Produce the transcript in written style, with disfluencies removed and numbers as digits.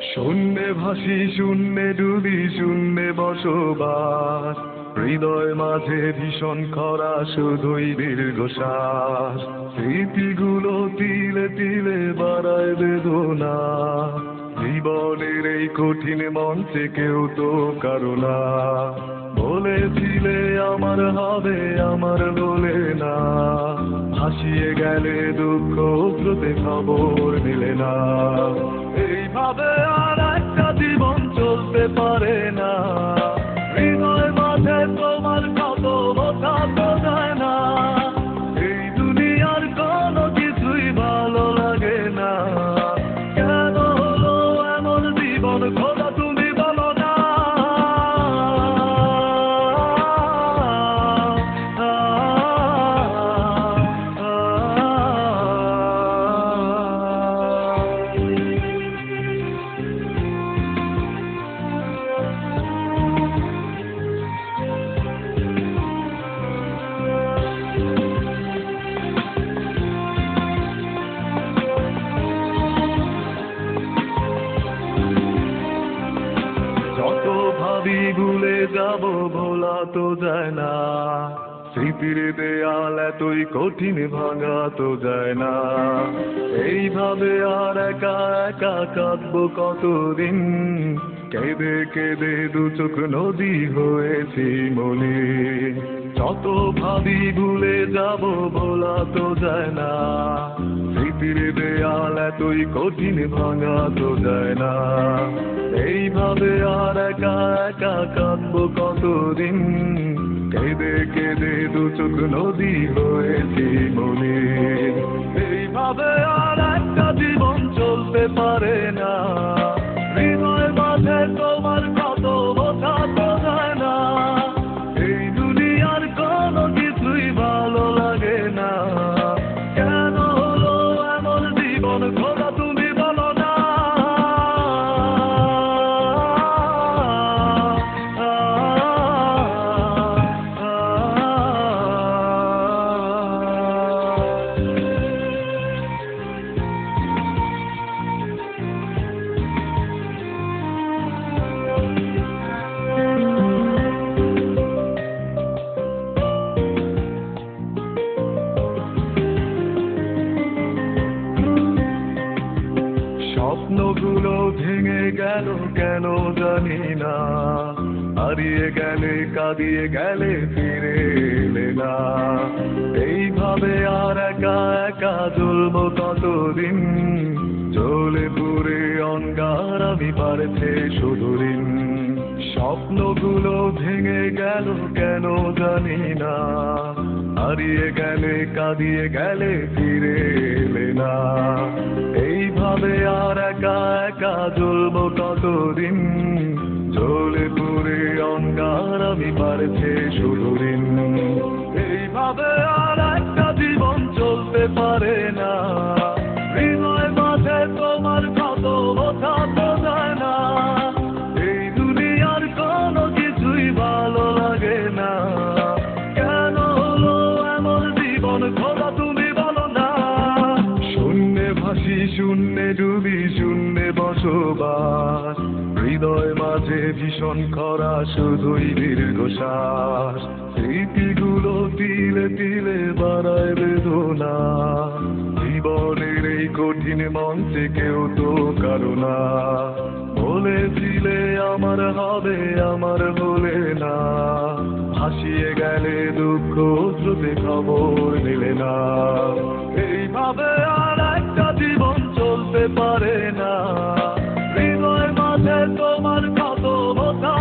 শূন্যে ভাসি শূন্যে ডুবি শূন্যে বসবাস, হৃদয় মাঝে ভীষণ খরা শুধুই দীর্ঘশ্বাস। স্মৃতিগুলো তিলে তিলে বাড়ায় বেদনা, জীবনের এই কঠিন মঞ্চে কেউ তো কারো না। বলেছিলে আমার হবে আমার বলে না, ভাসিয়ে গেলে দুঃখ স্রোতে খবর নিলে না। এইভাবে আর একটা জীবন চলতে পারে না, হৃদয় মাঝে তোমার কত বোঝা তো যায় না। এই দুনিয়ার কোনো কিছুই ভালো লাগে না, কেন হলো এমন জীবন খোদা তুমি বলো না। যত ভাবি ভুলে যাব ভোলা তো যায় না, স্মৃতির দেয়াল এতই কঠিন ভাঙা তো যায় না। এইভাবে আর একা একা কাঁদবো কতদিন, কেঁদে কেঁদে দু চোখ নদী হয়েছি মনে। যত ভাবি ভুলে যাব ভোলা তো যায় না, স্মৃতির দেয়াল এতই কঠিন ভাঙা তো যায় না। এইভাবে আর একা একা কাঁদবো কতদিন, কেঁদে কেঁদে দু চোখ নদী হয়েছি মনে। এইভাবে আর একটা জীবন চলতে পারে না, হৃদয় মাঝে তোমার কত বোঝা তো যায় না। এই দুনিয়ার কোনো কিছুই ভালো লাগে না, কেন হলো এমন জীবন খোদা তুমি বলো না। স্বপ্নগুলো ভেঙে গেল কেন জানি না, হারিয়ে গেলে কাঁদিয়ে গেলে ফিরে এলে না। এইভাবে আর একা একা জ্বলবো কতদিন, জ্বলে পুড়ে অঙ্গার আমি পারছে শুধু ঋণ। স্বপ্নগুলো ভেঙে গেল কেন জানি না, হারিয়ে গেলে কাঁদিয়ে গেলে ফিরে এলে না। এইভাবে আর একা একা জ্বলবো কতদিন, জ্বলে পুড়ে অঙ্গার আমি পারছে শুধু ঋণ। এইভাবে আর একটা জীবন চলতে পারে না, হৃদয় মাঝে তোমার কত বোঝা তো যায় না। এই দুনিয়ার কোনো কিছুই ভালো লাগে না, কেন হলো এমন জীবন খোদা তুমি বলো না। শূন্যে ভাসি শূন্যে ডুবি শূন্যে বসবাস, হৃদয় মাঝে ভীষণ খরা শুধুই দীর্ঘশ্বাস। স্মৃতিগুলো তিলে তিলে বাড়ায় বেদনা, জীবনের এই কঠিন মঞ্চে কেউ তো কারো না। বলেছিলে আমার হবে আমার বলে না, ভাসিয়ে গেলে দুঃখ স্রোতে খবর নিলে না। এইভাবে আর একটা জীবন চলতে পারে না, হৃদয় মাঝে তোমার কত বোঝা